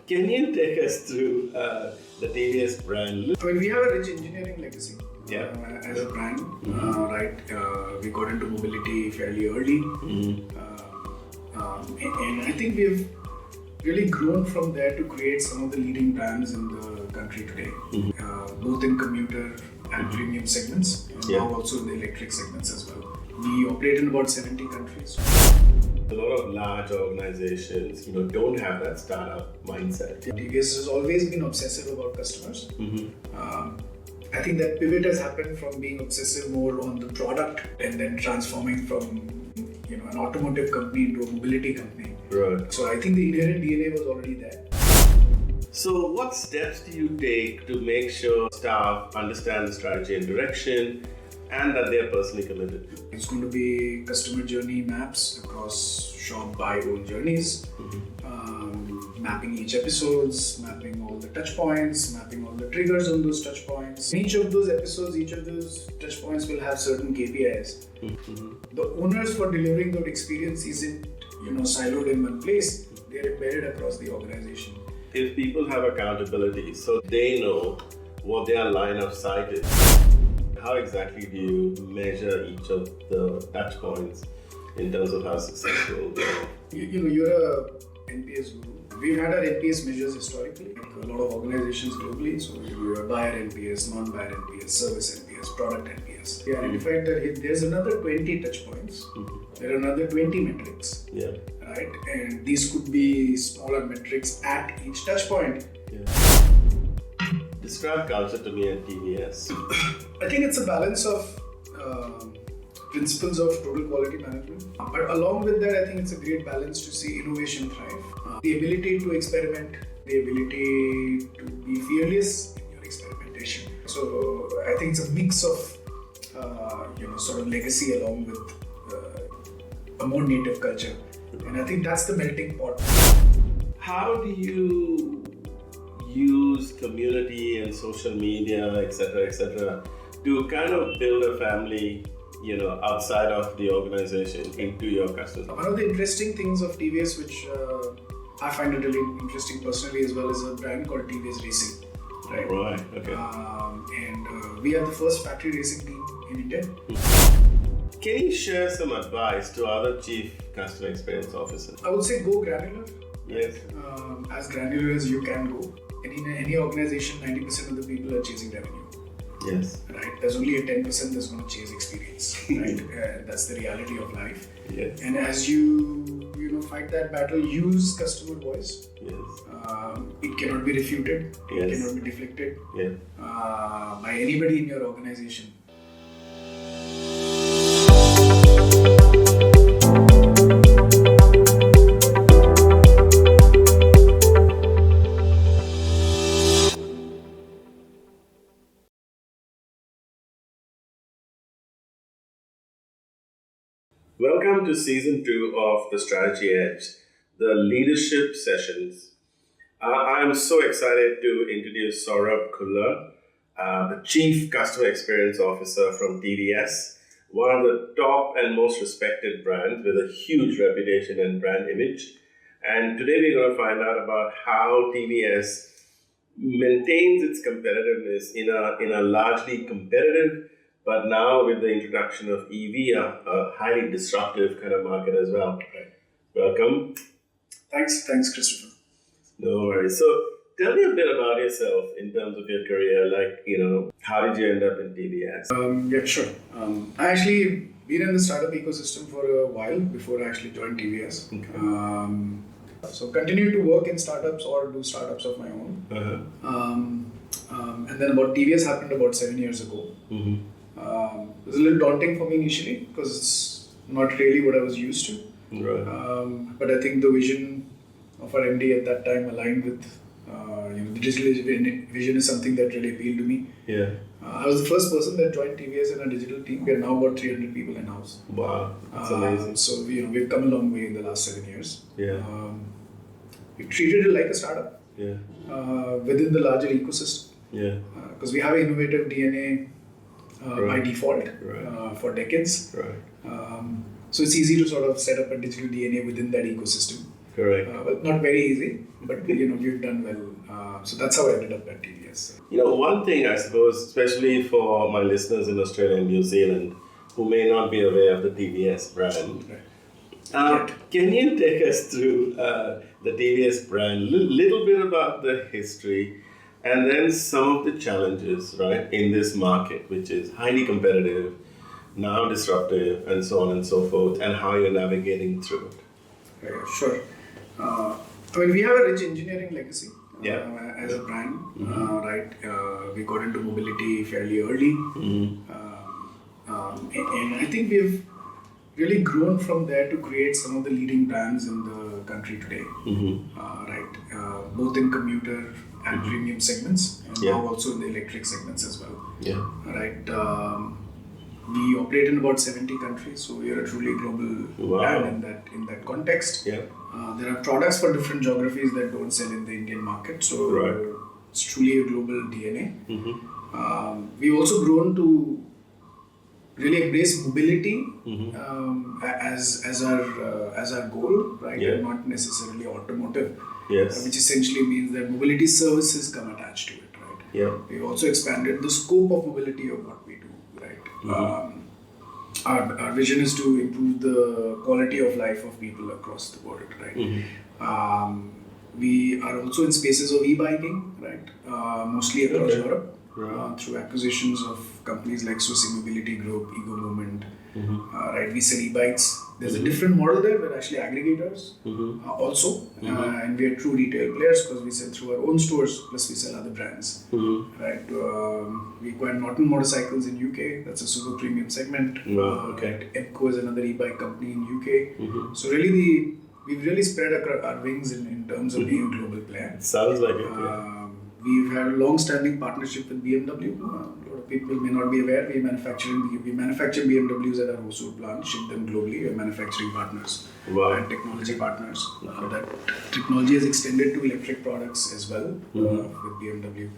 Can you take us through the TVS brand? I mean, we have a rich engineering legacy as a brand, right? We got into mobility fairly early, and I think we've really grown from there to create some of the leading brands in the country today, both in commuter and premium segments, and now also in the electric segments as well. We operate in about 70 countries. A lot of large organizations, don't have that startup mindset. TVS has always been obsessive about customers. I think that pivot has happened from being obsessive more on the product and then transforming from an automotive company into a mobility company. Right. So I think the inherent DNA was already there. So what steps do you take to make sure staff understand the strategy and direction and that they are personally committed? It's going to be customer journey maps across shop, buy, own journeys, mapping each episodes, mapping all the touch points, mapping all the triggers on those touch points. Each of those episodes, each of those touch points will have certain KPIs. The owners for delivering that experience isn't siloed in one place. They're embedded across the organization. If people have accountability, so they know what their line of sight is, how exactly do you measure each of the touch points in terms of how successful they are? You're a NPS guru. We've had our NPS measures historically, a lot of organizations globally. So you're a buyer NPS, non-buyer NPS, service NPS, product NPS. We identified that there's another 20 touch points. There are another 20 metrics. Right? And these could be smaller metrics at each touch point. Describe culture to me at TVS. I think it's a balance of principles of total quality management. But along with that, I think it's a great balance to see innovation thrive. The ability to experiment, the ability to be fearless in your experimentation. So I think it's a mix of sort of legacy along with a more native culture. And I think that's the melting pot. How do you use community and social media, etc., to kind of build a family, outside of the organization into your customers? One of the interesting things of TVS, which I find it really interesting personally, as well as a brand called TVS Racing. Right. Right. Okay. And we are the first factory racing team in India. Can you share some advice to other chief customer experience officers? I would say go granular. Yes. As granular as you can go. In any organization, 90% of the people are chasing revenue. Yes. Right. There's only a 10% that's going to chase experience. Right. That's the reality of life. Yes. And as you fight that battle, use customer voice. Yes. It cannot be refuted. Yes. It cannot be deflected. Yeah. By anybody in your organization. Welcome to Season 2 of The Strategy Edge, the leadership sessions. I am so excited to introduce Saurabh Khullar, the Chief Customer Experience Officer from TVS, one of the top and most respected brands with a huge reputation and brand image. And today we're going to find out about how TVS maintains its competitiveness in a largely competitive, but now with the introduction of EV, a highly disruptive kind of market as well. Right. Welcome. Thanks, Christopher. No worries. So tell me a bit about yourself in terms of your career. How did you end up in TVS? Yeah, sure. I actually been in the startup ecosystem for a while before I actually joined TVS. Okay. So continue to work in startups or do startups of my own. And then TVS happened about 7 years ago. It was a little daunting for me initially because it's not really what I was used to. Right. But I think the vision of our MD at that time aligned with the digital vision is something that really appealed to me. Yeah. I was the first person that joined TVS in a digital team. We are now about 300 people in-house. Wow, that's amazing. So we've come a long way in the last 7 years. Yeah. We treated it like a startup. Yeah. Within the larger ecosystem. Yeah. Because we have an innovative DNA by default for decades. Right. So it's easy to sort of set up a digital DNA within that ecosystem. Correct. Well, not very easy, but we've done well. So that's how I ended up at TVS. One thing I suppose, especially for my listeners in Australia and New Zealand who may not be aware of the TVS brand, can you take us through the TVS brand, little bit about the history, and then some of the challenges, right, in this market, which is highly competitive, now disruptive, and so on and so forth, and how you're navigating through it? Sure. We have a rich engineering legacy as a brand, right? We got into mobility fairly early, and I think we've really grown from there to create some of the leading brands in the country today, right? Both in commuter and premium segments, and now also in the electric segments as well. Right. We operate in about 70 countries, so we are a truly global brand in that context. There are products for different geographies that don't sell in the Indian market, so it's truly a global DNA. We've also grown to really embrace mobility as our goal, right? And not necessarily automotive, which essentially means that mobility services come attached to it, right? We've also expanded the scope of mobility of what we do, right? Our vision is to improve the quality of life of people across the world, right? We are also in spaces of e-biking, right? Mostly across Europe. Through acquisitions of companies like Swiss Mobility Group, Ego Movement, right? We sell e-bikes. There's a different model there. We're actually aggregators also, and we are true retail players because we sell through our own stores, plus we sell other brands, right? We acquired Norton Motorcycles in UK. That's a super premium segment. Right? Emco is another e-bike company in UK. So really, we've really spread our wings in terms of being a global player. Sounds like it. We've had a long-standing partnership with BMW. A lot of people may not be aware. We manufacture BMWs at our Hosur plant, ship them globally. We're manufacturing partners and technology partners. That technology has extended to electric products as well with BMW.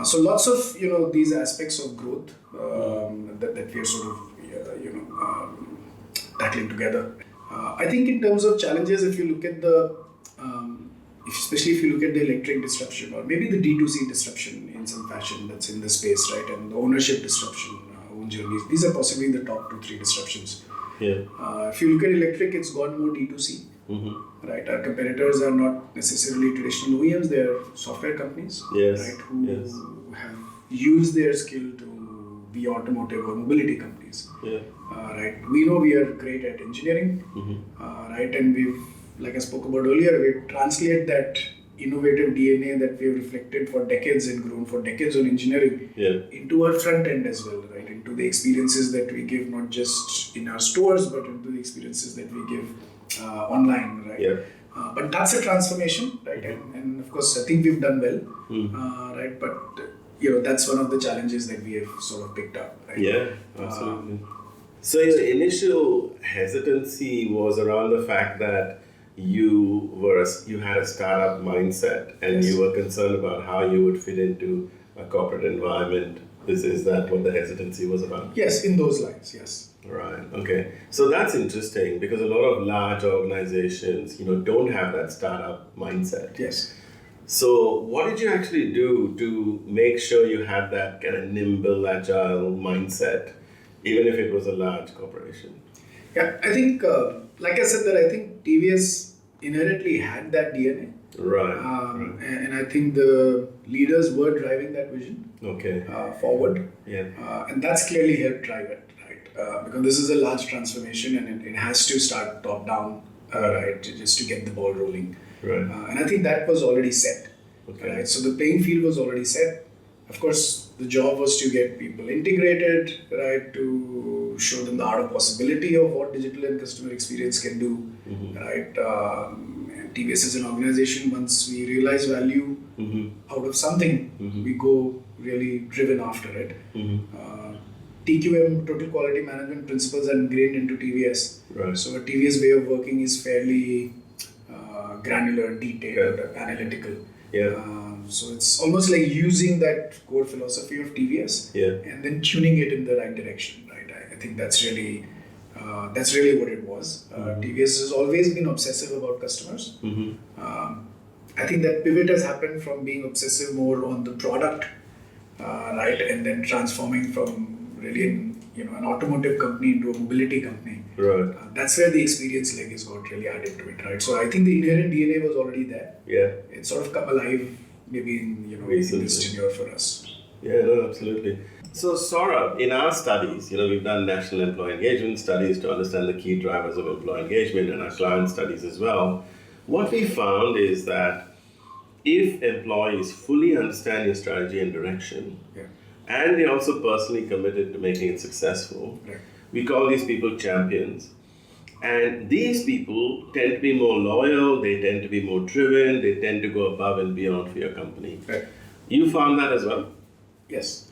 So lots of these aspects of growth that we are sort of tackling together. I think in terms of challenges, if you look at especially if you look at the electric disruption or maybe the D2C disruption in some fashion that's in the space, right? And the ownership disruption, own journeys, these are possibly the top 2-3 disruptions. If you look at electric, it's gone more D2C, right? Our competitors are not necessarily traditional OEMs, they're software companies, right? Who have used their skill to be automotive or mobility companies, right? We know we are great at engineering, right? And like I spoke about earlier, we translate that innovative DNA that we have reflected for decades and grown for decades on engineering into our front end as well, right? Into the experiences that we give, not just in our stores, but into the experiences that we give online, right? But that's a transformation, right? And of course, I think we've done well, right? But that's one of the challenges that we have sort of picked up, right? Absolutely. So your initial hesitancy was around the fact that you had a startup mindset and you were concerned about how you would fit into a corporate environment. Is that what the hesitancy was about? Yes, in those lines, yes. Right, okay. So that's interesting because a lot of large organizations, don't have that startup mindset. Yes. So what did you actually do to make sure you had that kind of nimble, agile mindset, even if it was a large corporation? Yeah, I think, like I said, that I think TVS inherently had that DNA. Right. And I think the leaders were driving that vision forward. And that's clearly helped drive it, right? Because this is a large transformation and it has to start top down, right? Just to get the ball rolling. Right. And I think that was already set. Right? So the playing field was already set. Of course, the job was to get people integrated, right? To show them the art of possibility of what digital and customer experience can do, right? And TVS as an organization, once we realize value out of something, we go really driven after it. TQM, Total Quality Management principles, are ingrained into TVS. Right. So a TVS way of working is fairly granular, detailed, analytical. So it's almost like using that core philosophy of TVS and then tuning it in the right direction, right? I think that's really That's really what it was. TVS has always been obsessive about customers. I think that pivot has happened from being obsessive more on the product, right, and then transforming from really an automotive company into a mobility company. Right. That's where the experience leg is got really added to it, right? So I think the inherent DNA was already there. Yeah. It's sort of come alive maybe in this tenure for us. Yeah, no, absolutely. So Saurabh, in our studies, we've done national employee engagement studies to understand the key drivers of employee engagement and our client studies as well. What we found is that if employees fully understand your strategy and direction, and they're also personally committed to making it successful, we call these people champions. And these people tend to be more loyal, they tend to be more driven, they tend to go above and beyond for your company. Right. You found that as well? Yes.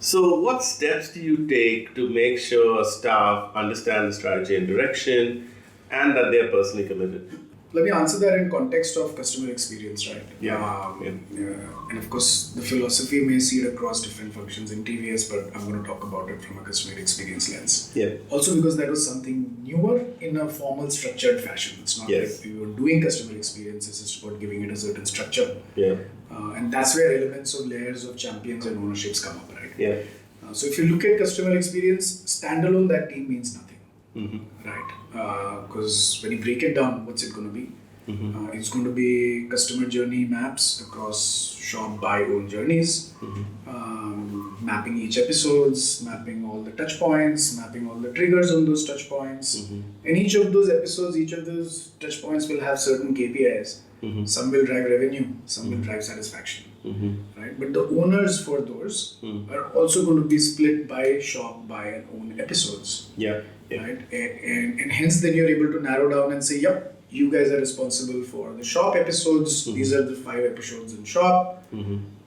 So what steps do you take to make sure staff understand the strategy and direction and that they're personally committed? Let me answer that in context of customer experience, right? And of course, the philosophy may see it across different functions in TVS, but I'm going to talk about it from a customer experience lens. Yeah. Also because that was something newer in a formal, structured fashion. It's not like we were doing customer experience, it's just about giving it a certain structure. Yeah. And that's where elements of layers of champions and ownerships come up, right? Yeah. So if you look at customer experience, standalone, that team means nothing. Right? Because when you break it down, what's it going to be? It's going to be customer journey maps across shop, buy, own journeys, mapping each episodes, mapping all the touch points, mapping all the triggers on those touch points. And each of those episodes, each of those touch points will have certain KPIs. Some will drive revenue, some will drive satisfaction. Right? But the owners for those are also going to be split by shop, buy, and own episodes. Yeah. Right? And hence then you're able to narrow down and say, yep, you guys are responsible for the shop episodes. These are the 5 episodes in shop.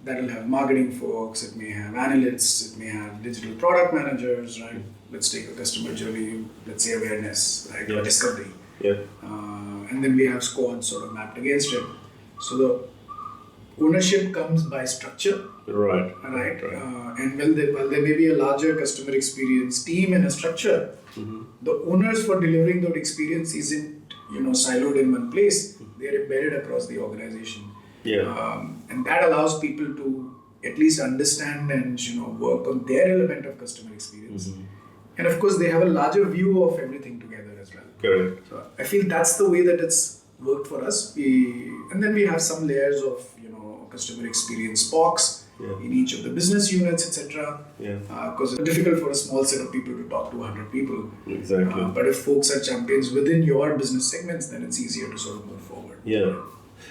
That will have marketing folks, it may have analysts, it may have digital product managers, right? Let's take a customer journey, let's say awareness, right? Or discovery. Yeah. And then we have squads sort of mapped against it. So the ownership comes by structure. Right. And while there may be a larger customer experience team and a structure, the owners for delivering that experience isn't siloed in one place. They are embedded across the organization. Yeah. And that allows people to at least understand and work on their element of customer experience. And of course, they have a larger view of everything together as well. Correct. So I feel that's the way that it's worked for us. And then we have some layers of customer experience box in each of the business units, etc. Because it's difficult for a small set of people to talk to 100 people. Exactly. But if folks are champions within your business segments, then it's easier to sort of move forward. Yeah.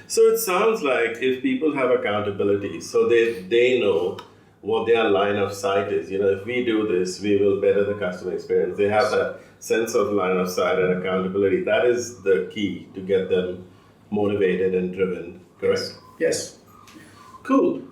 So it sounds like if people have accountability, so they know what their line of sight is. If we do this, we will better the customer experience. They have that sense of line of sight and accountability. That is the key to get them motivated and driven. Correct? Yes. Cool.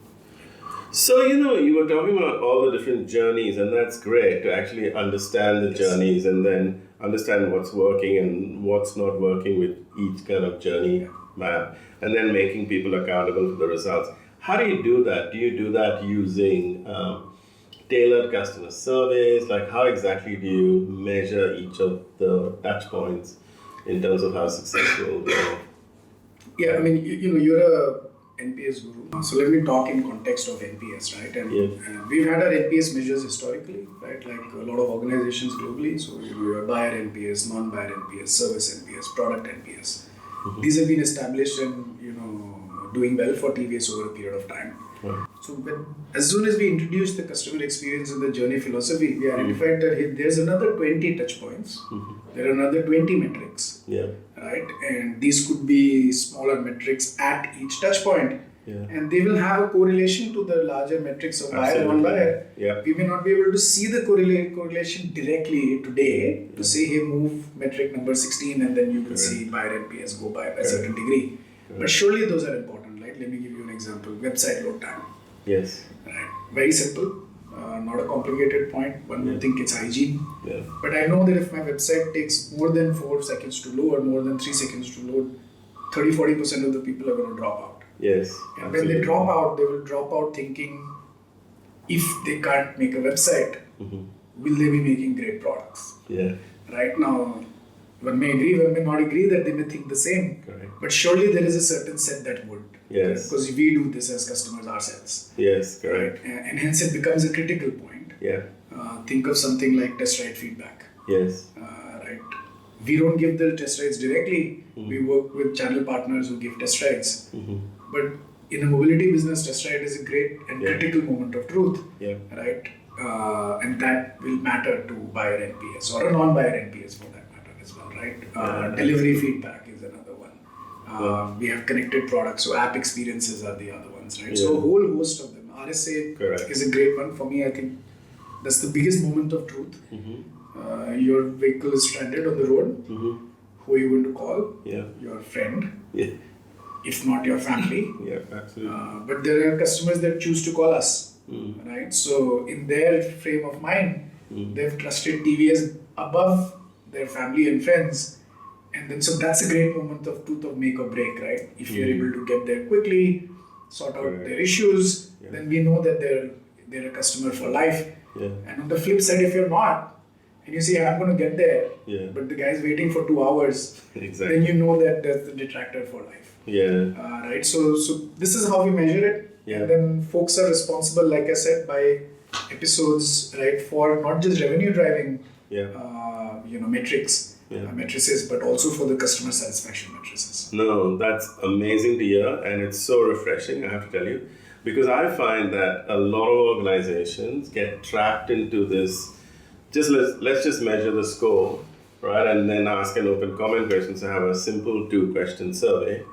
So, you were talking about all the different journeys, and that's great to actually understand the journeys and then understand what's working and what's not working with each kind of journey map, and then making people accountable for the results. How do you do that? Do you do that using tailored customer surveys? Like, how exactly do you measure each of the touch points in terms of how successful they are? Yeah, I mean, you're a NPS guru. So let me talk in context of NPS, right? And we've had our NPS measures historically, right? Like a lot of organizations globally. So we have buyer NPS, non-buyer NPS, service NPS, product NPS. These have been established and doing well for TVS over a period of time. So as soon as we introduced the customer experience and the journey philosophy, we identified that there's another 20 touch points. There are another 20 metrics. Right? And these could be smaller metrics at each touch point. And they will have a correlation to the larger metrics of buyer and non-buyer. We may not be able to see the correlation directly today to say, hey, move metric number 16 and then you will see buyer NPS go by a certain degree. But surely those are important. Like, let me give you an example. Website load time. Yes. Right. Very simple. Not a complicated point. One would think it's hygiene. But I know that if my website takes more than 4 seconds to load, more than 3 seconds to load, 30-40% of the people are going to drop out. Yes. And when they drop out, they will drop out thinking, if they can't make a website, will they be making great products? Right now, one may agree, one may not agree that they may think the same. Correct. But surely there is a certain set that would. Yes. Because we do this as customers ourselves. Yes, correct. Right? And hence it becomes a critical point. Yeah. Think of something like test ride feedback. Yes. Right. We don't give the test rides directly. We work with channel partners who give test rides. But in a mobility business, test ride is a great and critical moment of truth. Yeah. Right. And that will matter to buyer NPS or a non-buyer NPS for that matter as well. Right. Delivery feedback is another one. We have connected products, so app experiences are the other ones. Right. So a whole host of them. RSA is a great one for me. I think that's the biggest moment of truth. Your vehicle is stranded on the road. Who are you going to call? Yeah. Your friend. Yeah. If not your family. Yeah, absolutely. But there are customers that choose to call us. Right. So in their frame of mind, they've trusted TVS above their family and friends. And then so that's a great moment of truth of make or break, right? If you're able to get there quickly, sort out their issues, then we know that they're a customer for life. Yeah. And on the flip side, if you're not, and you say, I'm going to get there, but the guy's waiting for 2 hours, then you know that that's the detractor for life. Yeah. Right. So this is how we measure it. Yeah. And then folks are responsible, like I said, by episodes, right, for not just revenue driving, metrics, matrices, but also for the customer satisfaction matrices. No, that's amazing to hear, and it's so refreshing, I have to tell you, because I find that a lot of organizations get trapped into this. Let's just measure the score, right, and then ask an open comment question. So I have a simple 2-question survey,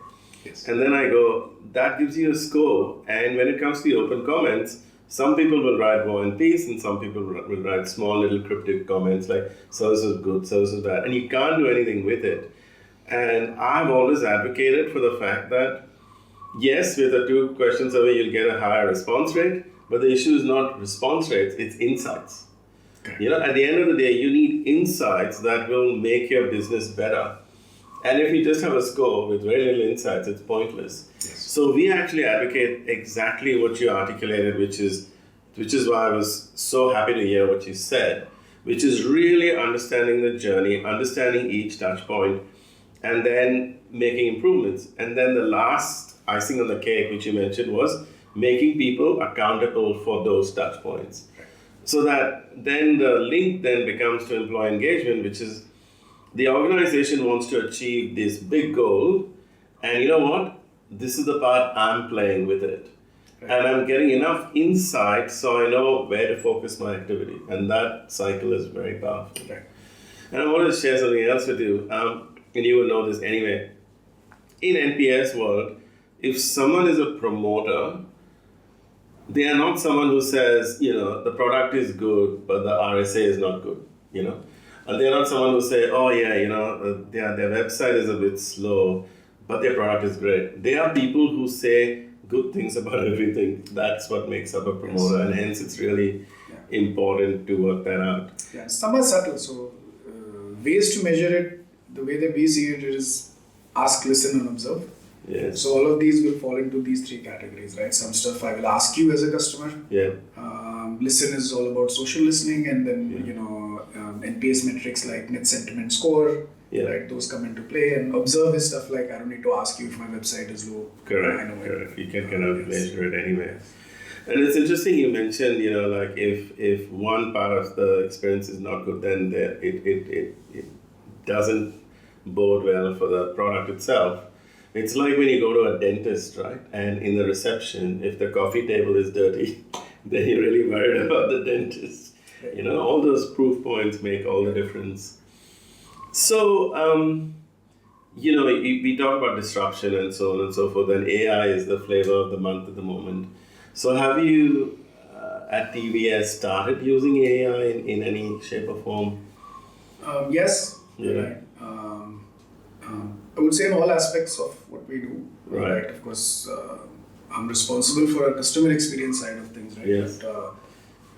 and then I go, that gives you a score. And when it comes to the open comments, some people will write War and Peace, and some people will write small little cryptic comments like service is good, service is bad, and you can't do anything with it. And I've always advocated for the fact that yes, with a 2-question survey you'll get a higher response rate, but the issue is not response rates, it's insights. At the end of the day, you need insights that will make your business better. And if you just have a score with very little insights, it's pointless. So we actually advocate exactly what you articulated, which is why I was so happy to hear what you said, which is really understanding the journey, understanding each touch point, and then making improvements. And then the last icing on the cake, which you mentioned, was making people accountable for those touch points. So that then the link then becomes to employee engagement, which is the organization wants to achieve this big goal, and you know what? This is the part I'm playing with it. And I'm getting enough insight so I know where to focus my activity. And that cycle is very powerful. And I want to share something else with you. And you will know this anyway. In NPS world, if someone is a promoter, they are not someone who says, the product is good, but the RSA is not good, And they're not someone who say, their website is a bit slow, but their product is great. They are people who say good things about everything. That's what makes up a promoter, and hence it's really important to work that out. Yeah, some are subtle. So ways to measure it, the way that we see it is ask, listen, and observe. Yes. So all of these will fall into these 3 categories, right? Some stuff I will ask you as a customer. Yeah. Listen is all about social listening, and then NPS metrics like net sentiment score, right? Those come into play. And observe is stuff like I don't need to ask you if my website is low. Correct. I know correct. You can kind of measure it anyway. And it's interesting you mentioned, like if one part of the experience is not good, then it doesn't bode well for the product itself. It's like when you go to a dentist, right? And in the reception, if the coffee table is dirty, then you're really worried about the dentist. All those proof points make all the difference. So, we talk about disruption and so on and so forth, and AI is the flavor of the month at the moment. So have you, at TVS, started using AI in any shape or form? Yes, right. I would say in all aspects of what we do. Right. Of course, I'm responsible for a customer experience side of things, right? Yes. But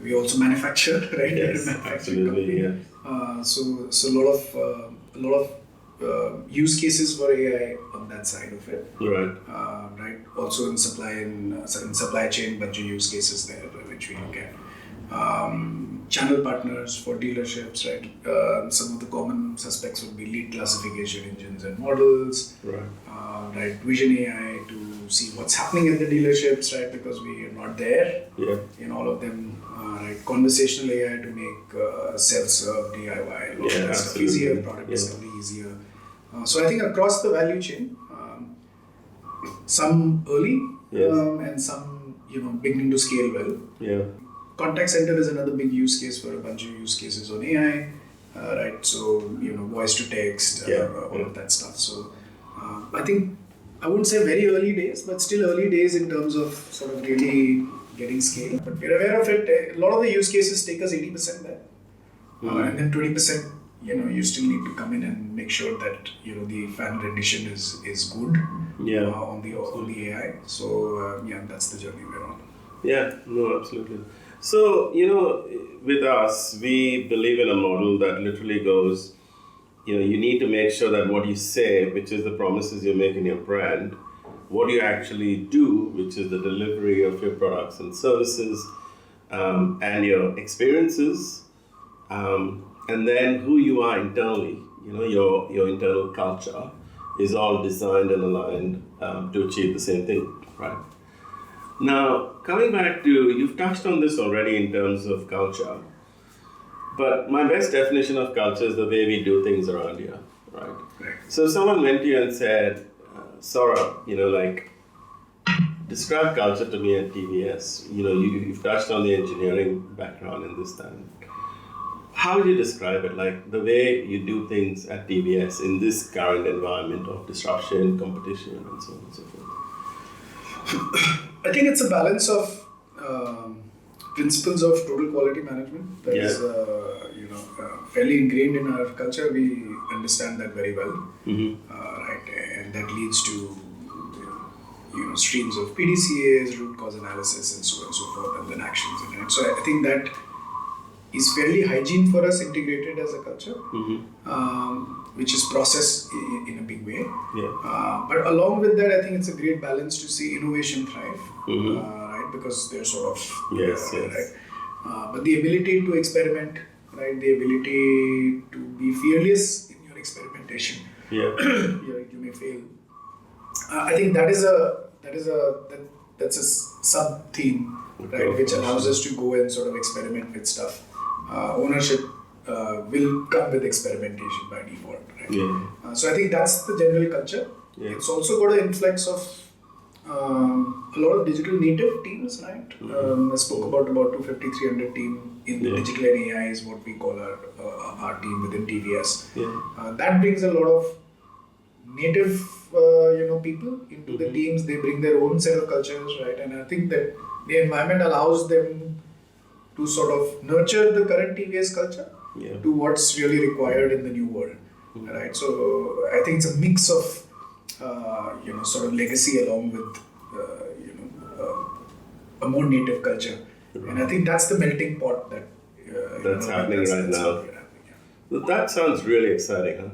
we also manufacture, right? Yes, absolutely. Yeah. So a lot of use cases for AI on that side of it. Right. Right. Also in supply chain, bunch of use cases there which we look at. channel partners for dealerships, right? Some of the common suspects would be lead classification engines and models, right? Vision AI to see what's happening at the dealerships, right? Because we are not there in all of them, right? Conversational AI to make self-serve, DIY, all that stuff easier, product discovery easier. So I think across the value chain, some early and some beginning to scale well. Contact center is another big use case for a bunch of use cases on AI, right? So voice to text, all of that stuff. So I think I wouldn't say very early days, but still early days in terms of sort of really getting scale. But we're aware of it. A lot of the use cases take us 80% there, and then 20%. You still need to come in and make sure that the fan rendition is good on the AI. So that's the journey we're on. Yeah, no, absolutely. So with us, we believe in a model that literally goes, you need to make sure that what you say, which is the promises you make in your brand, what you actually do, which is the delivery of your products and services, and your experiences. And then who you are internally, your internal culture is all designed and aligned to achieve the same thing, right? Now, coming back to, you've touched on this already in terms of culture, but my best definition of culture is the way we do things around here, right? So if someone went to you and said, Saurabh, describe culture to me at TVS. You've touched on the engineering background in this time. How would you describe it, like the way you do things at TVS in this current environment of disruption, competition, and so on and so forth? I think it's a balance of principles of total quality management that is fairly ingrained in our culture. We understand that very well, right? And that leads to streams of PDCAs, root cause analysis, and so on and so forth, and then actions. And so I think that is fairly hygiene for us, integrated as a culture, which is processed in a big way. But along with that, I think it's a great balance to see innovation thrive, right? Because they're sort of right. But the ability to experiment, right? The ability to be fearless in your experimentation. You may fail. I think that's a sub theme, right? Which allows us to go and sort of experiment with stuff. Ownership will come with experimentation by default, right? So I think that's the general culture. It's also got an influx of a lot of digital native teams, right? I spoke about 250-300 team in the digital and AI is what we call our team within TVS. That brings a lot of native people into the teams. They bring their own set of cultures, right? And I think that the environment allows them to sort of nurture the current TVS culture to what's really required in the new world, right? So I think it's a mix of sort of legacy along with a more native culture, and I think that's the melting pot that's happening right now. That sounds really exciting, huh?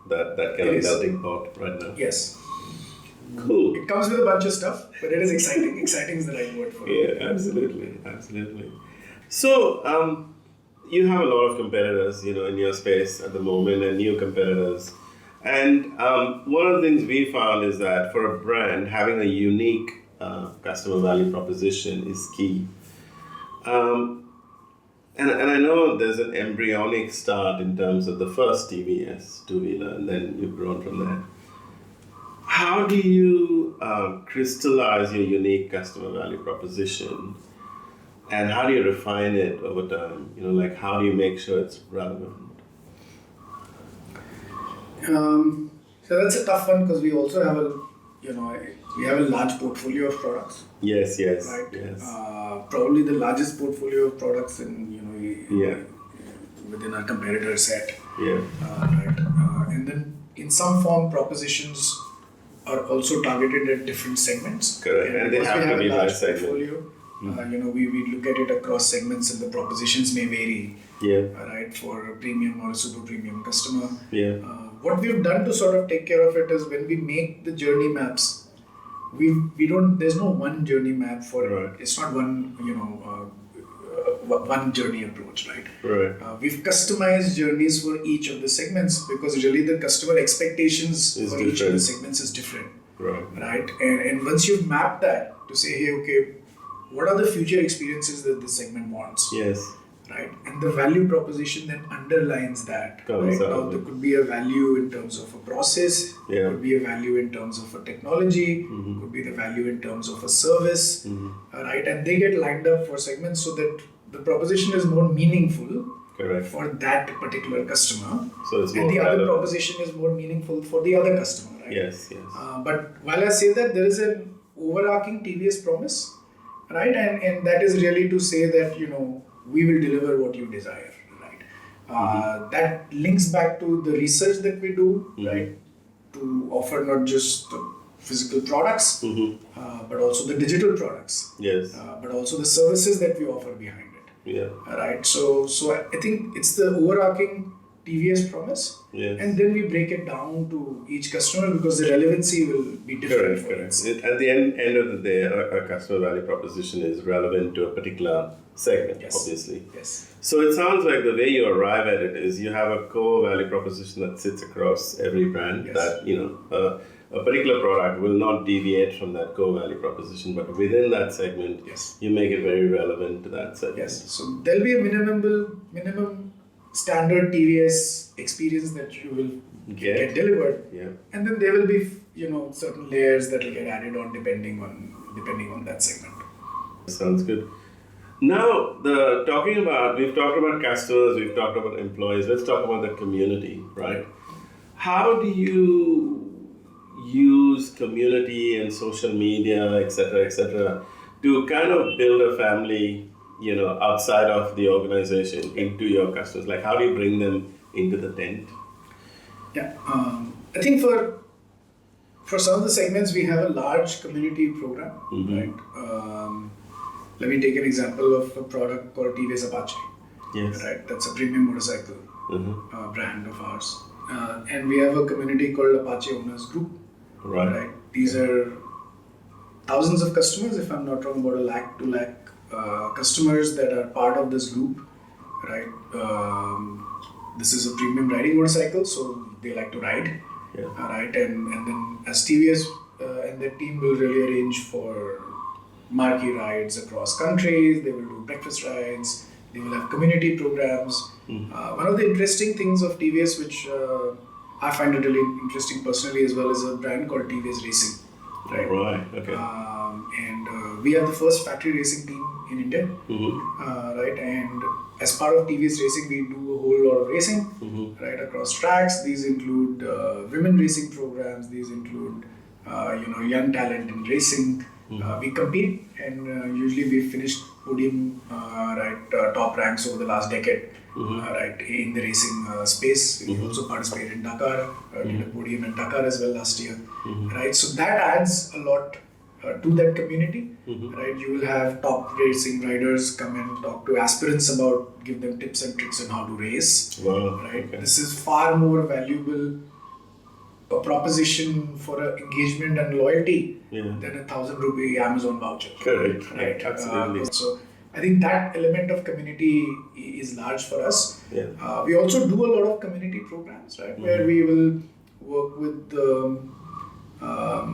That kind of melting pot right now. Yes. Cool. It comes with a bunch of stuff, but it is exciting. Exciting is the right word for it. Yeah, absolutely. So, you have a lot of competitors, in your space at the moment, and new competitors. And one of the things we found is that for a brand, having a unique customer value proposition is key. And I know there's an embryonic start in terms of the first TVS two-wheeler, and then you've grown from there. How do you crystallize your unique customer value proposition? And how do you refine it over time? How do you make sure it's relevant? So that's a tough one because we also have a large portfolio of products. Yes. Right. Yes. Probably the largest portfolio of products within our competitor set. Right. And then in some form, propositions are also targeted at different segments. Correct. And they have to be by segment. We look at it across segments and the propositions may vary, right, for a premium or a super premium customer. What we've done to sort of take care of it is when we make the journey maps, there's no one journey map for it. It's not one, one journey approach, right? Right. We've customized journeys for each of the segments because really the customer expectations for each of the segments is different. Right. And once you've mapped that to say, hey, okay, what are the future experiences that this segment wants? Yes. Right. And the value proposition then underlines that. Right. Now there could be a value in terms of a process, could be a value in terms of a technology, could be the value in terms of a service, right? And they get lined up for segments so that the proposition is more meaningful. Correct. For that particular customer, so it's more and the other proposition is more meaningful for the other customer, right? Yes. But while I say that, there is an overarching TVS promise, right? And that is really to say that, we will deliver what you desire, right? That links back to the research that we do, right? To offer not just the physical products, but also the digital products. Yes. But also the services that we offer behind it. Yeah. Right. So I think it's the overarching TVS promise, and then we break it down to each customer because the relevancy will be different. Correct. At the end of the day, a customer value proposition is relevant to a particular segment, obviously. Yes. So it sounds like the way you arrive at it is you have a core value proposition that sits across every brand that, a particular product will not deviate from that core value proposition, but within that segment, you make it very relevant to that segment. Yes. So there'll be a minimum standard TVS experience that you will get delivered, and then there will be certain layers that will get added on depending on that segment. Sounds good. Now, we've talked about customers, we've talked about employees. Let's talk about the community, right? How do you use community and social media, etc., to kind of build a family, outside of the organization into your customers? Like, how do you bring them into the tent? Yeah, I think for some of the segments we have a large community program, right? Let me take an example of a product called TVS Apache. Yes. Right, that's a premium motorcycle brand of ours, and we have a community called Apache Owners Group. Right. These are thousands of customers, if I'm not wrong, about 1 lakh, 2 lakh customers that are part of this group, right? This is a premium riding motorcycle, so they like to ride, right? And then as TVS and their team will really arrange for marquee rides across countries. They will do breakfast rides. They will have community programs. One of the interesting things of TVS, which I find it really interesting personally as well, is a brand called TVS Racing. Right. Right. Okay. And we have the first factory racing team in India. Right. And as part of TVS Racing, we do a whole lot of racing, right, across tracks. These include women racing programs. These include young talent in racing. We compete, and usually we finished podium, top ranks over the last decade, right, in the racing space. We also participated in Dakar, did a podium in Dakar as well last year, right. So that adds a lot to that community, right. You will have top racing riders come and talk to aspirants about, give them tips and tricks on how to race. Wow. Right. Okay. This is far more valuable a proposition for engagement and loyalty than 1,000 rupee Amazon voucher. Correct. Right. Absolutely. So I think that element of community is large for us. Yeah. We also do a lot of community programs, right, where we will work with,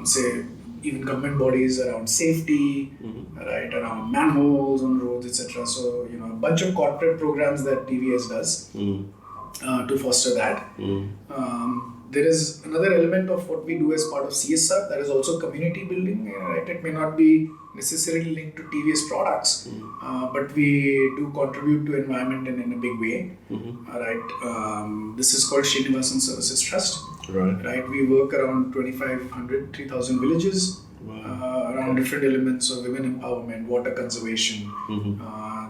say, even government bodies around safety, right, around manholes on roads, etc. So, a bunch of corporate programs that TVS does to foster that. There is another element of what we do as part of CSR, that is also community building, right? It may not be necessarily linked to TVS products, but we do contribute to environment in a big way, right? This is called Srinivasan Services Trust, right? We work around 2,500, 3,000 villages, around different elements of women empowerment, water conservation,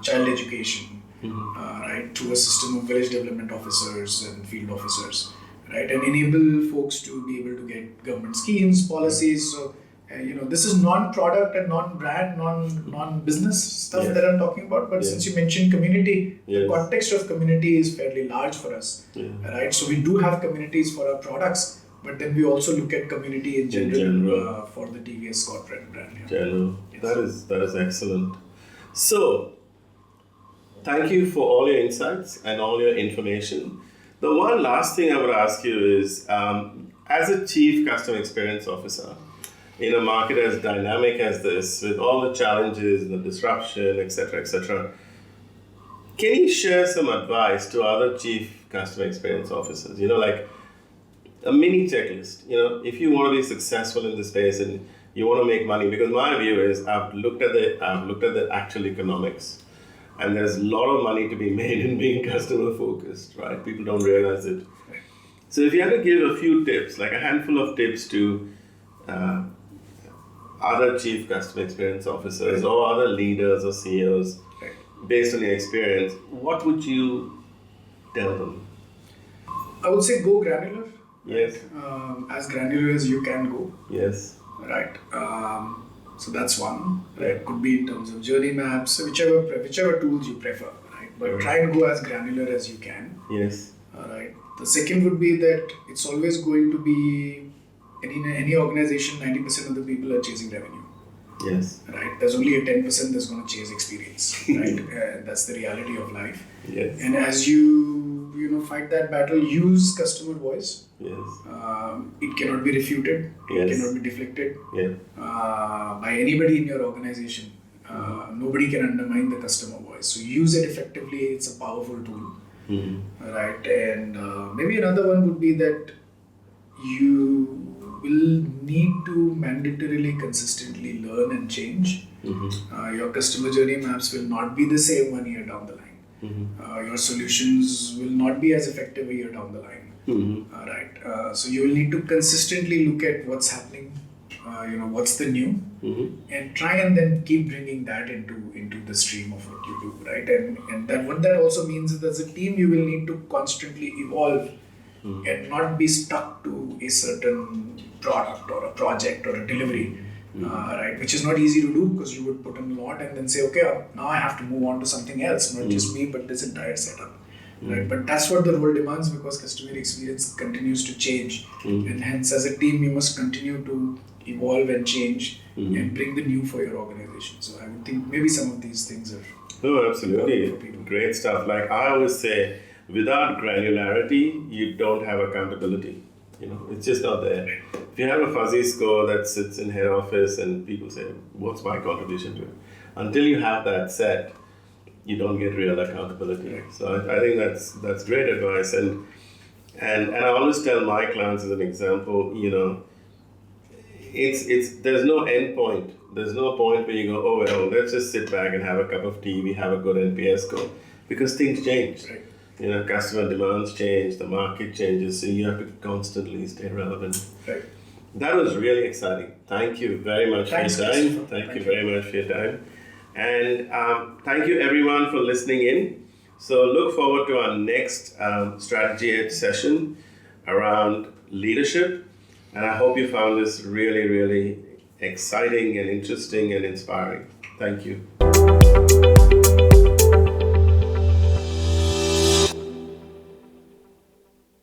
child education, right? Through a system of village development officers and field officers. Right, and enable folks to be able to get government schemes, policies. So, this is non-product and non-brand, non-business stuff that I'm talking about. But since you mentioned community, the context of community is fairly large for us. Right, so we do have communities for our products, but then we also look at community in general. For the TVS corporate brand. General. That is excellent. So, Thank you for all your insights and all your information. The one last thing I would ask you is, as a chief customer experience officer, in a market as dynamic as this, with all the challenges and the disruption, etc., can you share some advice to other chief customer experience officers? Like a mini checklist. If you want to be successful in this space and you want to make money, because my view is I've looked at the actual economics, and there's a lot of money to be made in being customer focused, right? People don't realize it. So if you had to give a few tips, like a handful of tips to other chief customer experience officers or other leaders or CEOs, based on your experience, what would you tell them? I would say go granular. Yes. As granular as you can go. Yes. Right. So that's one. Right. Could be in terms of journey maps, whichever tools you prefer. Right. But try and go as granular as you can. Yes. All right. The second would be that it's always going to be in any organization, 90% of the people are chasing revenue. Yes. Right. There's only a 10% that's going to chase experience. Right. That's the reality of life. Yes. And as you fight that battle, use customer voice. Yes. It cannot be refuted. Yes. It cannot be deflected. Yeah. By anybody in your organization. Nobody can undermine the customer voice. So use it effectively. It's a powerful tool. Right. And maybe another one would be that you will need to mandatorily consistently learn and change. Your customer journey maps will not be the same 1 year down the line. Your solutions will not be as effective a year down the line. Right. So you will need to consistently look at what's happening, what's the new, and try and then keep bringing that into the stream of what you do, right? And that what that also means is, as a team, you will need to constantly evolve and not be stuck to a certain product or a project or a delivery, right? Which is not easy to do, because you would put in a lot and then say, okay, now I have to move on to something else, not just me, but this entire setup. Right? But that's what the role demands, because customer experience continues to change, and hence as a team you must continue to evolve and change and bring the new for your organization. So I would think maybe some of these things are absolutely great stuff. Like I always say, without granularity, you don't have accountability. It's just not there. If you have a fuzzy score that sits in head office and people say, what's my contribution to it? Until you have that set, you don't get real accountability. Right. So I think that's great advice. And I always tell my clients as an example, it's there's no end point. There's no point where you go, oh well, let's just sit back and have a cup of tea, we have a good NPS score. Because things change. Right. Customer demands change, the market changes, so you have to constantly stay relevant. Right. That was really exciting. Thank you very much for your time. Thank you very much for your time. And thank you everyone for listening in. So look forward to our next Strategy Edge session around leadership. And I hope you found this really, really exciting and interesting and inspiring. Thank you.